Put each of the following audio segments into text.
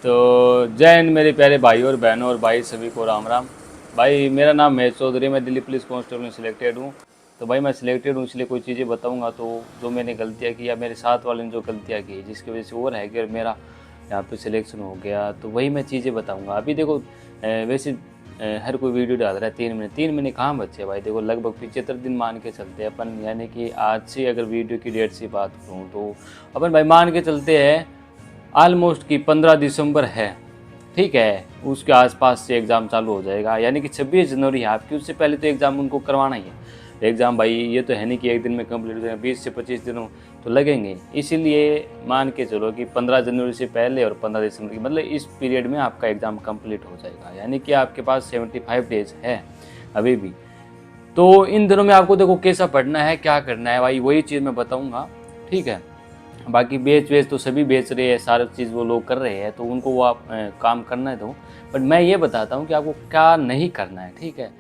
तो जय हिंद मेरे प्यारे भाई और बहनों और भाई सभी को राम राम। भाई मेरा नाम महेश चौधरी, मैं दिल्ली पुलिस कांस्टेबल में सिलेक्टेड हूँ। तो भाई मैं सिलेक्टेड हूँ इसलिए कोई चीज़ें बताऊँगा, तो जो मैंने गलतियाँ की या मेरे साथ वाले ने जो गलतियाँ की जिसकी वजह से वो रह गया और मेरा यहाँ पे सिलेक्शन हो गया, तो वही मैं चीज़ें बताऊँगा। अभी देखो वैसे हर कोई वीडियो डाल रहा है 3 महीने कहाँ बचे भाई। देखो लगभग 75 दिन मान के चलते हैं अपन, यानी कि आज से अगर वीडियो की डेट से बात करूँ तो अपन भाई मान के चलते हैं ऑलमोस्ट कि 15 दिसंबर है, ठीक है, उसके आसपास से एग्ज़ाम चालू हो जाएगा। यानी कि 26 जनवरी है आपकी, उससे पहले तो एग्ज़ाम उनको करवाना ही है। एग्ज़ाम भाई ये तो है नहीं कि एक दिन में कंप्लीट हो जाएगा, 20 से 25 दिनों तो लगेंगे। इसीलिए मान के चलो कि 15 जनवरी से पहले और 15 दिसंबर की मतलब इस पीरियड में आपका एग्ज़ाम कंप्लीट हो जाएगा। यानी कि आपके पास 75 डेज है अभी भी। तो इन दिनों में आपको देखो कैसा पढ़ना है, क्या करना है भाई, वही चीज़ मैं बताऊँगा, ठीक है। बाकी बेच वेच तो सभी बेच रहे हैं, सारी चीज़ वो लोग कर रहे हैं, तो उनको वो आप काम करना है दो। बट मैं ये बताता हूँ कि आपको क्या नहीं करना है, ठीक है।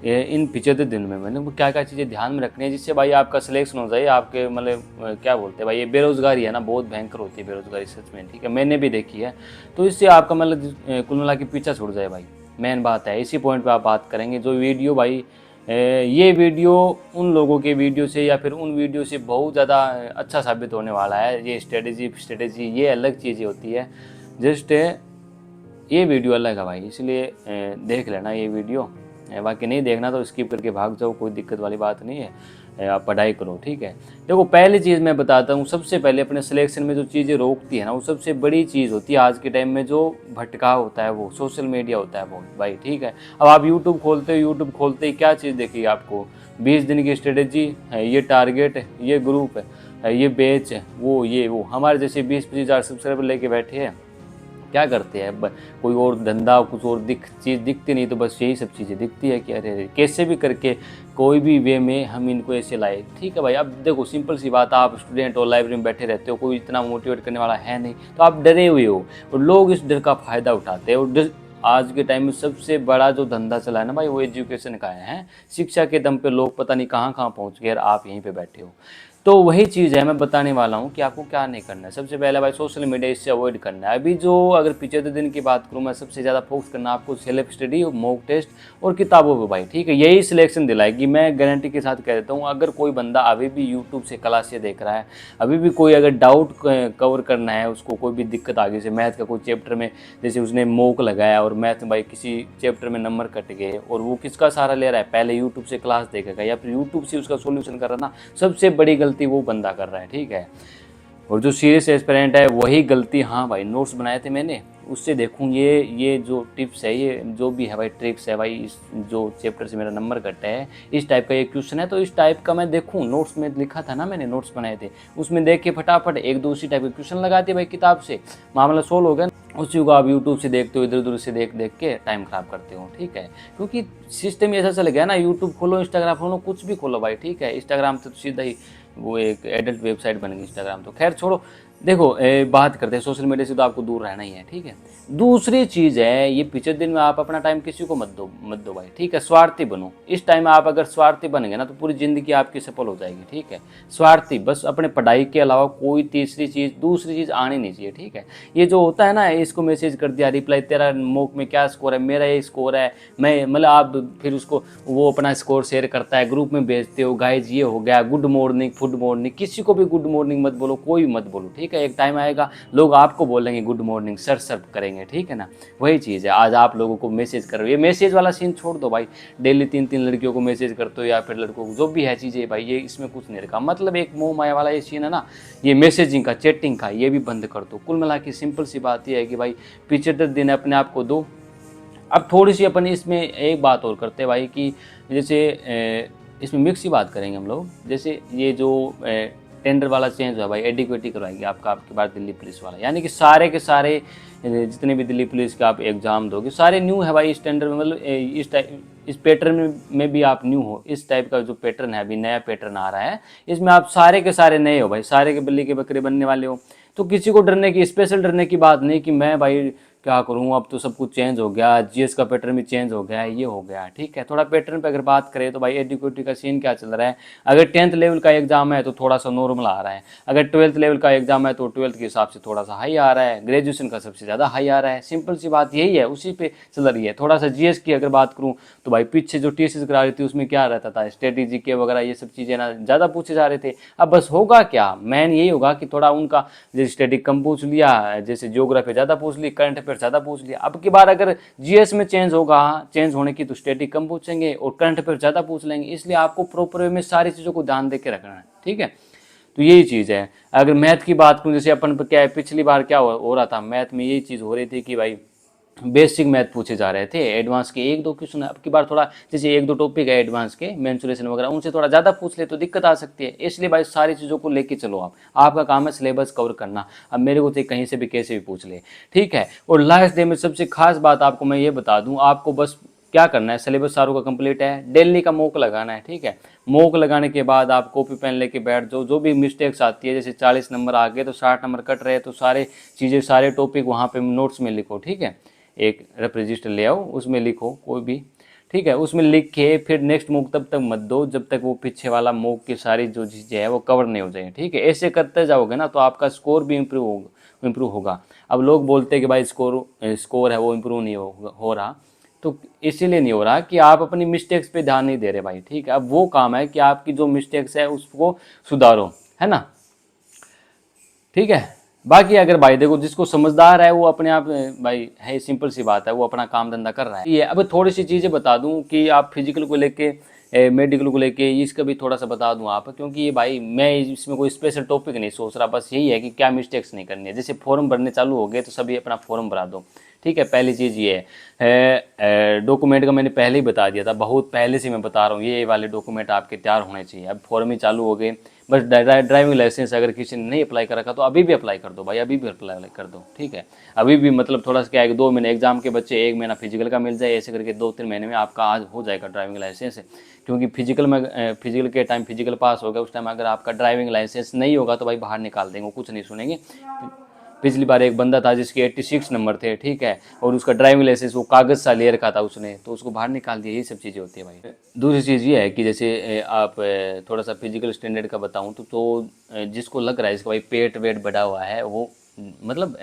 इन 75 दिन में मैंने वो क्या क्या चीज़ें ध्यान में रखनी है जिससे भाई आपका सिलेक्शन हो जाए। आपके मतलब क्या बोलते हैं भाई, ये बेरोज़गारी है ना, बहुत भयंकर होती है बेरोज़गारी सच में, ठीक है, मैंने भी देखी है। तो इससे आपका मतलब कुल मिला के पीछा छूट जाए भाई, मेन बात है। इसी पॉइंट पे आप बात करेंगे। जो वीडियो भाई ये वीडियो उन लोगों के वीडियो से या फिर उन वीडियो से बहुत ज़्यादा अच्छा साबित होने वाला है। ये स्ट्रेटेजी ये अलग चीज़ें होती है, जस्ट ये वीडियो अलग है भाई, इसलिए देख लेना ये वीडियो। बाकी नहीं देखना तो स्किप करके भाग जाओ, कोई दिक्कत वाली बात नहीं है। आप पढ़ाई करो, ठीक है। देखो पहली चीज़ मैं बताता हूँ, सबसे पहले अपने सिलेक्शन में जो चीज़ें रोकती है ना, वो सबसे बड़ी चीज़ होती है आज के टाइम में जो भटकाव होता है, वो सोशल मीडिया होता है बहुत भाई, ठीक है। अब आप यूट्यूब खोलते हो, यूट्यूब खोलते ही क्या चीज़ देखिए आपको, 20 दिन की स्ट्रेटेजी है, ये टारगेट है, ये ग्रुप है, ये बैच है, वो हमारे जैसे 20-25 हज़ार सब्सक्राइबर लेके बैठे हैं, क्या करते हैं कोई और धंधा कुछ और चीज़ दिखती नहीं, तो बस यही सब चीज़ें दिखती है कि अरे कैसे भी करके कोई भी वे में हम इनको ऐसे लाए, ठीक है भाई। अब देखो सिंपल सी बात, आप स्टूडेंट हो, लाइब्रेरी में बैठे रहते हो, कोई इतना मोटिवेट करने वाला है नहीं, तो आप डरे हुए हो और लोग इस डर का फ़ायदा उठाते हैं। और आज के टाइम में सबसे बड़ा जो धंधा चला है ना भाई, वो एजुकेशन का है। शिक्षा के दम पे लोग पता नहीं कहाँ कहाँ पहुँच गए और आप यहीं पे बैठे हो। तो वही चीज़ है मैं बताने वाला हूँ कि आपको क्या नहीं करना है। सबसे पहले भाई सोशल मीडिया इससे अवॉइड करना है। अभी जो अगर 75 दिन की बात करूँ मैं, सबसे ज़्यादा फोकस करना आपको सेल्फ स्टडी, मॉक टेस्ट और किताबों पे भाई, ठीक है। यही सिलेक्शन दिलाएगी, मैं गारंटी के साथ कह देता हूँ। अगर कोई बंदा अभी भी यूट्यूब से क्लासें देख रहा है, अभी भी कोई अगर डाउट कवर करना है उसको, कोई भी दिक्कत आ गई, जैसे मैथ का कोई चैप्टर में जैसे उसने मॉक लगाया और मैथ में भाई किसी चैप्टर में नंबर कट गए, और वो किसका सहारा ले रहा है, पहले यूट्यूब से क्लास देखेगा या फिर यूट्यूब से उसका सोल्यूशन कर रहा ना, सबसे बड़ी गलती वो बंदा कर रहा है, ठीक है। और जो सीरियस एस्पिरेंट है वही गलती, हाँ भाई नोट्स बनाए थे मैंने, उससे देखूँ ये जो टिप्स है, ये जो भी है भाई ट्रिक्स है भाई, इस जो चैप्टर से मेरा नंबर कटा है, इस टाइप का ये क्वेश्चन है, तो इस टाइप का मैं देखूँ। नोट्स में लिखा था ना, मैंने नोट्स बनाए थे, उसमें देख के फटाफट एक दो उसी टाइप के क्वेश्चन लगा दिए भाई, किताब से मामला सोल्व हो गया। उसी को आप यूट्यूब से देखते हो, इधर उधर से देख देख के टाइम खराब करते हो, ठीक है। क्योंकि सिस्टम ऐसा चल गया ना, यूट्यूब खोलो, इंस्टाग्राम खोलो, कुछ भी खोलो भाई, ठीक है। इंस्टाग्राम तो सीधा ही वो एक एडल्ट वेबसाइट बन गई इंस्टाग्राम, तो खैर छोड़ो। देखो बात करते हैं सोशल मीडिया से, तो आपको दूर रहना ही है, ठीक है। दूसरी चीज़ है, ये 75 दिन में आप अपना टाइम किसी को मत दो भाई, ठीक है। स्वार्थी बनो। इस टाइम आप अगर स्वार्थी बन गए ना, तो पूरी ज़िंदगी आपकी सफल हो जाएगी, ठीक है। स्वार्थी बस, अपने पढ़ाई के अलावा कोई तीसरी चीज़ दूसरी चीज़ आनी नहीं चाहिए, ठीक है। ये जो होता है ना, इसको मैसेज कर दिया, रिप्लाई, तेरा मॉक में क्या स्कोर है, मेरा ये स्कोर है, मैं मतलब आप फिर उसको वो अपना स्कोर शेयर करता है, ग्रुप में भेजते हो, गाइज ये हो गया, गुड मॉर्निंग, गुड मॉर्निंग। किसी को भी गुड मॉर्निंग मत बोलो, कोई मत बोलो, ठीक है। एक टाइम आएगा लोग आपको बोलेंगे गुड मॉर्निंग, सर करेंगे, ठीक है ना। वही चीज़ है, आज आप लोगों को मैसेज कर रहे हो, ये मैसेज वाला सीन छोड़ दो भाई। डेली 3-3 लड़कियों को मैसेज करते हो या फिर लड़कों को, जो भी है चीज़ें भाई, ये इसमें कुछ नहीं रखा। मतलब एक मोह माया वाला ये सीन है ना, ये मैसेजिंग का, चैटिंग का, ये भी बंद कर दो। कुल मिला के सिंपल सी बात ये है कि भाई 75 दिन अपने आप को दो। अब थोड़ी सी अपन इसमें एक बात और करते हैं भाई कि जैसे इसमें मिक्स ही बात करेंगे हम लोग। जैसे ये जो टेंडर वाला चेंज हुआ भाई, एडिक्वेटी करवाएगी आपके बाद दिल्ली पुलिस वाला, यानी कि सारे के सारे जितने भी दिल्ली पुलिस के आप एग्ज़ाम दोगे सारे न्यू है भाई इस टेंडर में। मतलब इस पैटर्न में भी आप न्यू हो। इस टाइप का जो पैटर्न है, अभी नया पैटर्न आ रहा है, इसमें आप सारे के सारे नए हो भाई, सारे के बल्ली के बकरे बनने वाले हो। तो किसी को डरने की, स्पेशल डरने की बात नहीं कि मैं भाई क्या करूँ, अब तो सब कुछ चेंज हो गया, जीएस का पैटर्न भी चेंज हो गया है, ये हो गया, ठीक है। थोड़ा पैटर्न पे अगर बात करें तो भाई एडुकेटिव का सीन क्या चल रहा है। अगर 10th लेवल का एग्जाम है तो थोड़ा सा नॉर्मल आ रहा है, अगर 12th लेवल का एग्जाम है तो 12th के हिसाब से थोड़ा सा हाई आ रहा है, ग्रेजुएशन का सबसे ज़्यादा हाई आ रहा है। सिंपल सी बात यही है, उसी पे चल रही है। थोड़ा सा जीएस की अगर बात करूँ तो भाई पीछे जो टीएसएस करा रही थी उसमें क्या रहता था, स्ट्रेटेजी के वगैरह ये सब चीज़ें ना ज़्यादा पूछे जा रहे थे। अब बस होगा क्या, मेन यही होगा कि थोड़ा उनका जैसे स्टैटिक कम पूछ लिया, जैसे ज्योग्राफी ज़्यादा पूछ ली, करंट अफेयर ज़्यादा पूछ लिया। अब की बार अगर जीएस में चेंज होगा, चेंज होने की तो स्टैटिक कम पूछेंगे और करंट अफेयर ज़्यादा पूछ लेंगे। इसलिए आपको प्रॉपर वे में सारी चीज़ों को ध्यान दे के रखना है, ठीक है। तो यही चीज़ है। अगर मैथ की बात करूँ, जैसे अपन क्या है, पिछली बार क्या हो रहा था मैथ में, यही चीज़ हो रही थी कि भाई बेसिक मैथ पूछे जा रहे थे, एडवांस के एक दो क्वेश्चन। अब की बार थोड़ा जैसे एक दो टॉपिक है एडवांस के, मेंसुरेशन वगैरह, उनसे थोड़ा ज़्यादा पूछ ले तो दिक्कत आ सकती है। इसलिए भाई सारी चीज़ों को लेके चलो, आपका काम है सिलेबस कवर करना। अब मेरे को तो कहीं से भी कैसे भी पूछ ले, ठीक है। और लास्ट डे में सबसे खास बात आपको मैं ये बता दूँ, आपको बस क्या करना है, सिलेबस सारों का कंप्लीट है, डेली का मॉक लगाना है, ठीक है। मॉक लगाने के बाद आप कॉपी पेन लेके बैठ जाओ, जो भी मिस्टेक्स आती है, जैसे 40 नंबर आ गए तो 60 नंबर कट रहे तो सारे चीज़ें सारे टॉपिक वहाँ पे नोट्स में लिखो, ठीक है। एक रफ रजिस्टर ले आओ, उसमें लिखो कोई भी, ठीक है। उसमें लिख के फिर नेक्स्ट मॉक तब तक मत दो जब तक वो पीछे वाला मॉक की सारी जो चीज़ें है वो कवर नहीं हो जाए, ठीक है। ऐसे करते जाओगे ना तो आपका स्कोर भी इम्प्रूव होगा। अब लोग बोलते हैं कि भाई स्कोर है वो इम्प्रूव नहीं हो रहा, तो इसीलिए नहीं हो रहा कि आप अपनी मिस्टेक्स पे ध्यान नहीं दे रहे भाई, ठीक है। अब वो काम है कि आपकी जो मिस्टेक्स है उसको सुधारो, है ना, ठीक है। बाकी अगर भाई देखो, जिसको समझदार है वो अपने आप भाई है, सिंपल सी बात है, वो अपना काम धंधा कर रहा है। ये अब थोड़ी सी चीज़ें बता दूं कि आप फिजिकल को लेके मेडिकल को लेके इसका भी थोड़ा सा बता दूं आप, क्योंकि ये भाई मैं इसमें कोई स्पेशल टॉपिक नहीं सोच रहा, बस यही है कि क्या मिस्टेक्स नहीं करनी है। जैसे फॉर्म भरने चालू हो गए तो सभी अपना फॉर्म भरा दो, ठीक है। पहली चीज़ ये है, डॉक्यूमेंट का मैंने पहले ही बता दिया था, बहुत पहले से मैं बता रहा हूँ, ये वाले डॉक्यूमेंट आपके तैयार होने चाहिए। अब फॉर्म ही चालू हो गए, बस ड्राइविंग लाइसेंस अगर किसी ने नहीं अप्लाई कर रखा तो अभी भी अप्लाई कर दो भाई, अभी भी अप्लाई कर दो, ठीक है। अभी भी मतलब थोड़ा सा क्या है, 2 महीने एग्जाम के बच्चे 1 महीना फिजिकल का मिल जाए, ऐसे करके 2-3 महीने में आपका आज हो जाएगा ड्राइविंग लाइसेंस। क्योंकि फिजिकल के टाइम फिजिकल पास हो गया, उस टाइम अगर आपका ड्राइविंग लाइसेंस नहीं होगा तो भाई बाहर निकाल देंगे, कुछ नहीं सुनेंगे। पिछली बार एक बंदा था जिसके 86 नंबर थे, ठीक है, और उसका ड्राइविंग लाइसेंस वो कागज़ सा ले रखा था उसने, तो उसको बाहर निकाल दिया। ये सब चीज़ें होती है भाई। दूसरी चीज़ ये है कि जैसे आप थोड़ा सा फिजिकल स्टैंडर्ड का बताऊं तो जिसको लग रहा है इसका भाई पेट वेट बढ़ा हुआ है, वो मतलब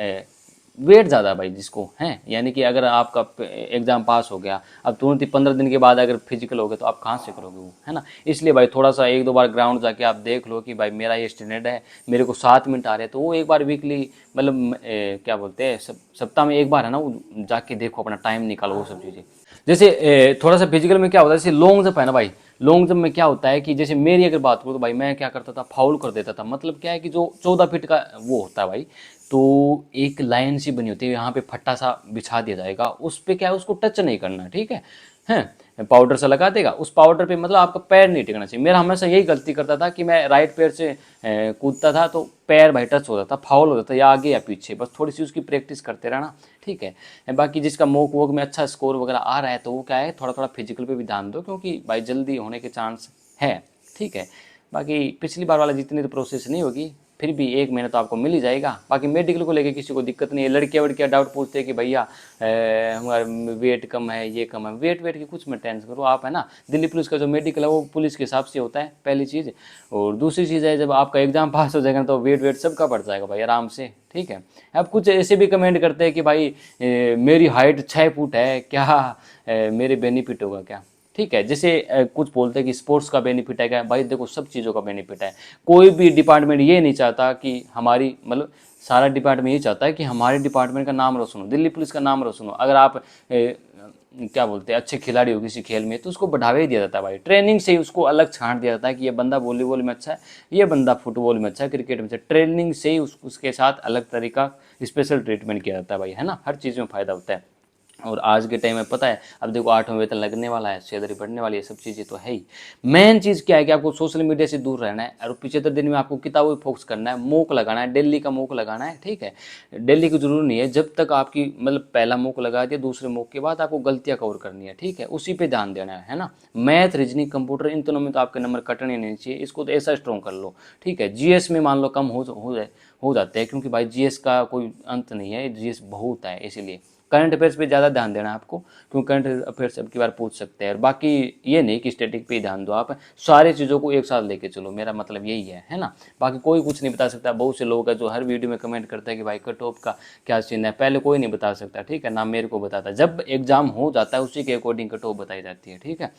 वेट ज़्यादा भाई जिसको है, यानी कि अगर आपका एग्ज़ाम पास हो गया, अब तुरंत ही 15 दिन के बाद अगर फिजिकल हो गया तो आप कहाँ से करोगे वो, है ना। इसलिए भाई थोड़ा सा 1-2 बार ग्राउंड जाके आप देख लो कि भाई मेरा ये स्टैंडर्ड है, मेरे को 7 मिनट आ रहे हैं, तो वो एक बार वीकली मतलब क्या बोलते हैं, सप्ताह में एक बार है ना, वो जाके देखो, अपना टाइम निकालो, वो सब चीज़ें। जैसे थोड़ा सा फिजिकल में क्या होता है, जैसे लॉन्ग जंप है ना भाई, लॉन्ग जंप में क्या होता है कि जैसे मेरी अगर बात करूँ तो भाई मैं क्या करता था, फाउल कर देता था। मतलब क्या है कि जो 14 फीट का वो होता है भाई, तो एक लाइन सी बनी होती है, यहाँ पे फट्टा सा बिछा दिया जाएगा, उस पे क्या है, उसको टच नहीं करना, ठीक है। हैं, पाउडर सा लगा देगा, उस पाउडर पे मतलब आपका पैर नहीं टिकना चाहिए। मेरा हमेशा यही गलती करता था कि मैं राइट पैर से कूदता था तो पैर भाई टच हो जाता, फाउल हो जाता, या आगे या पीछे। बस थोड़ी सी उसकी प्रैक्टिस करते रहना, ठीक है। बाकी जिसका मॉक वॉक में अच्छा स्कोर वगैरह आ रहा है तो वो क्या है, थोड़ा थोड़ा फिजिकल पे भी ध्यान दो, क्योंकि भाई जल्दी होने के चांस है, ठीक है। बाकी पिछली बार वाला जितनी तो प्रोसेस नहीं होगी, फिर भी 1 महीना तो आपको मिल ही जाएगा। बाकी मेडिकल को लेके किसी को दिक्कत नहीं है। लड़कियाँ वड़कियाँ डाउट पूछते हैं कि भैया हमारा वेट कम है, ये कम है, वेट की कुछ मत टेंशन करो आप, है ना। दिल्ली पुलिस का जो मेडिकल है वो पुलिस के हिसाब से होता है, पहली चीज़। और दूसरी चीज़ है, जब आपका एग्जाम पास हो जाएगा तो वेट सबका बढ़ जाएगा भाई, आराम से, ठीक है। अब कुछ ऐसे भी कमेंट करते हैं कि भाई मेरी हाइट 6 फुट है, क्या मेरे बेनिफिट होगा क्या, ठीक है। जैसे कुछ बोलते हैं कि स्पोर्ट्स का बेनिफिट है क्या, भाई देखो सब चीज़ों का बेनिफिट है। कोई भी डिपार्टमेंट ये नहीं चाहता कि हमारी मतलब सारा डिपार्टमेंट ये चाहता है कि हमारे डिपार्टमेंट का नाम रोशन हो, दिल्ली पुलिस का नाम रोशन हो। अगर आप क्या बोलते हैं अच्छे खिलाड़ी हो किसी खेल में तो उसको बढ़ावा ही दिया जाता है भाई, ट्रेनिंग से ही उसको अलग छांट दिया जाता है कि ये बंदा वॉलीबॉल में अच्छा है, ये बंदा फुटबॉल में अच्छा है, क्रिकेट में अच्छा है। ट्रेनिंग से ही उसके साथ अलग तरीका स्पेशल ट्रीटमेंट किया जाता है भाई, है ना। हर चीज़ में फ़ायदा होता है। और आज के टाइम में पता है, अब देखो 8वां वेतन लगने वाला है, सैलरी बढ़ने वाली है, सब चीज़ें तो है ही। मेन चीज़ क्या है कि आपको सोशल मीडिया से दूर रहना है, और 75 दिन में आपको किताबों पर फोकस करना है, मॉक लगाना है, डेली का मॉक लगाना है, ठीक है। डेली की जरूरी नहीं है, जब तक आपकी मतलब पहला मॉक लगा दिया, दूसरे मॉक के बाद आपको गलतियाँ कवर करनी है, ठीक है, उसी पे ध्यान देना है ना। मैथ, रीजनिंग, कंप्यूटर, इन तीनों में तो आपके नंबर कटने नहीं चाहिए, इसको तो ऐसा स्ट्रॉन्ग कर लो, ठीक है। जीएस में मान लो कम हो हो जाते हैं, क्योंकि भाई जीएस का कोई अंत नहीं है, जीएस बहुत है, इसीलिए करंट अफेयर्स पे ज़्यादा ध्यान देना है आपको, क्योंकि करंट अफेयर्स अब की बार पूछ सकते हैं। और बाकी ये नहीं कि स्टैटिक पे ही ध्यान दो, आप सारी चीज़ों को एक साथ लेके चलो, मेरा मतलब यही है ना। बाकी कोई कुछ नहीं बता सकता। बहुत से लोग हैं जो हर वीडियो में कमेंट करते हैं कि भाई कट ऑफ का क्या सीन है, पहले कोई नहीं बता सकता, ठीक है ना, मेरे को बताता। जब एग्जाम हो जाता है उसी के अकॉर्डिंग कट ऑफ बताई जाती है, ठीक है।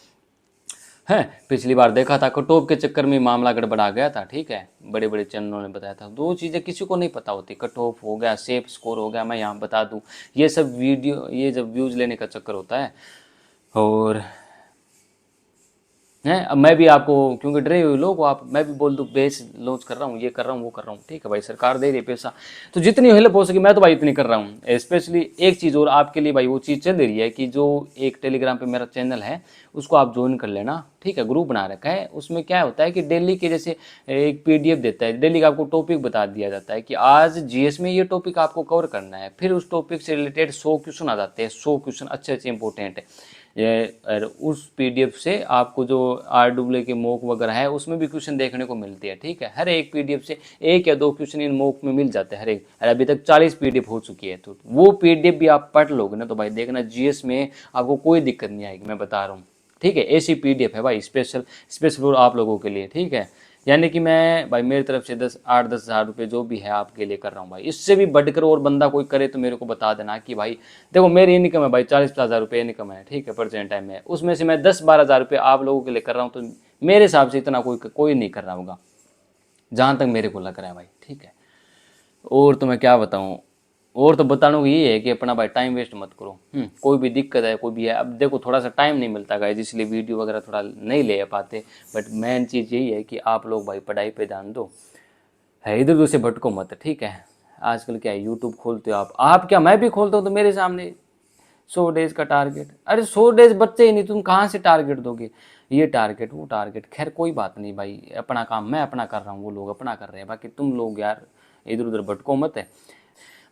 पिछली बार देखा था कट ऑफ के चक्कर में मामला गड़बड़ा गया था, ठीक है, बड़े बड़े चैनलों ने बताया था। दो चीज़ें किसी को नहीं पता होती, कट ऑफ हो गया, सेफ स्कोर हो गया, मैं यहाँ बता दूँ, ये सब वीडियो, ये जब व्यूज़ लेने का चक्कर होता है। और है, अब मैं भी आपको, क्योंकि डरे हुए लोग हो आप, मैं भी बोल दूँ बेस लॉन्च कर रहा हूँ, ये कर रहा हूँ, वो कर रहा हूँ, ठीक है भाई, सरकार दे रही है पैसा, तो जितनी हेल्प हो सके मैं तो भाई इतनी कर रहा हूँ। स्पेशली एक चीज़ और आपके लिए भाई, वो चीज़ चल रही है कि जो एक टेलीग्राम पे मेरा चैनल है उसको आप ज्वाइन कर लेना, ठीक है, ग्रुप बना रखा है। उसमें क्या होता है कि डेली के जैसे एक पीडीएफ देता है, डेली का आपको टॉपिक बता दिया जाता है कि आज जीएस में ये टॉपिक आपको कवर करना है, फिर उस टॉपिक से रिलेटेड 100 क्वेश्चन आ जाते हैं, 100 क्वेश्चन अच्छे अच्छे इंपॉर्टेंट है। और उस पीडीएफ से आपको जो आरडब्ल्यू के मॉक वगैरह है उसमें भी क्वेश्चन देखने को मिलते हैं, ठीक है। हर एक पीडीएफ से एक या दो क्वेश्चन इन मॉक में मिल जाते हैं हर एक। और अभी तक 40 पीडीएफ हो चुकी है, तो वो पीडीएफ भी आप पढ़ लोगे ना तो भाई देखना जीएस में आपको कोई दिक्कत नहीं आएगी, मैं बता रहा हूँ, ठीक है। ऐसी पीडीएफ है भाई, स्पेशल स्पेशल आप लोगों के लिए, ठीक है। यानी कि मैं भाई मेरी तरफ से 8-10 हज़ार रुपये जो भी है आपके लिए कर रहा हूँ भाई। इससे भी बढ़कर और बंदा कोई करे तो मेरे को बता देना कि भाई देखो मेरी इनकम है भाई 40-50 हज़ार रुपये इनकम है, ठीक है, प्रेजेंट टाइम में, उसमें से मैं 10-12 हज़ार रुपये आप लोगों के लिए कर रहा हूँ, तो मेरे हिसाब से इतना कोई नहीं कर रहा होगा, जहाँ तक मेरे को लग रहा है भाई, ठीक है। और तो मैं क्या बताऊँ, और तो बताने को ये है कि अपना भाई टाइम वेस्ट मत करो। कोई भी दिक्कत है, कोई भी है, अब देखो थोड़ा सा टाइम नहीं मिलता गाइस, इसलिए वीडियो वगैरह थोड़ा नहीं ले पाते, बट मेन चीज़ यही है कि आप लोग भाई पढ़ाई पे ध्यान दो, है इधर उधर से भटको मत, ठीक है। आजकल क्या है, यूट्यूब खोलते हो आप क्या, मैं भी खोलता हूँ तो मेरे सामने 100 डेज का टारगेट, अरे 100 डेज बच्चे ही नहीं, तुम कहाँ से टारगेट दोगे, ये टारगेट वो टारगेट, खैर कोई बात नहीं भाई, अपना काम मैं अपना कर रहा हूँ, वो लोग अपना कर रहे हैं, बाकी तुम लोग यार इधर उधर भटको मत है।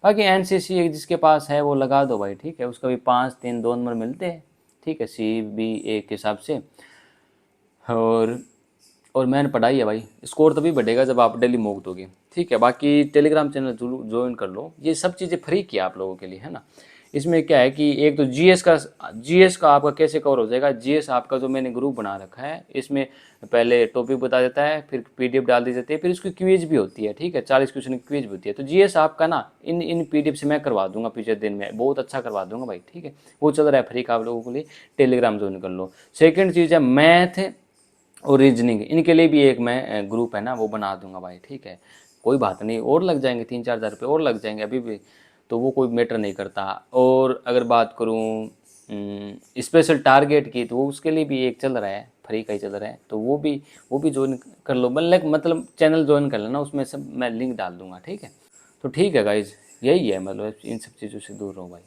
बाकी एनसीसी एक जिसके पास है वो लगा दो भाई, ठीक है, उसका भी 5-3 2 नंबर मिलते हैं, ठीक है, CBA के हिसाब से। और मैंने पढ़ाई है भाई, स्कोर तभी बढ़ेगा जब आप डेली मॉक दोगे, ठीक है। बाकी टेलीग्राम चैनल ज्वाइन कर लो, ये सब चीज़ें फ्री किया आप लोगों के लिए, है ना। इसमें क्या है कि एक तो जीएस का आपका कैसे कवर हो जाएगा, जीएस आपका जो मैंने ग्रुप बना रखा है, इसमें पहले टॉपिक बता देता है, फिर पीडीएफ डाल दी जाती है, फिर उसकी क्विज भी होती है, ठीक है, 40 क्वेश्चन की क्विज भी होती है। तो जीएस आपका ना इन पीडीएफ से मैं करवा दूंगा, पिछले दिन में बहुत अच्छा करवा दूंगा भाई, ठीक है। वो चल रहा है फ्री का आप लोगों के लिए, टेलीग्राम ज्वाइन कर लो। सेकेंड चीज़ है मैथ और रीजनिंग, इनके लिए भी एक मैं ग्रुप है ना वो बना दूंगा भाई, ठीक है। कोई बात नहीं, और लग जाएंगे 3-4 हज़ार रुपये और लग जाएंगे अभी भी, तो वो कोई मैटर नहीं करता। और अगर बात करूँ स्पेशल टारगेट की, तो वो उसके लिए भी एक चल रहा है, फ्री का ही चल रहा है, तो वो भी ज्वाइन कर लो, मतलब चैनल ज्वाइन कर लेना, उसमें सब मैं लिंक डाल दूंगा, ठीक है। तो ठीक है गाइज, यही है, मतलब इन सब चीज़ों से दूर रहो भाई।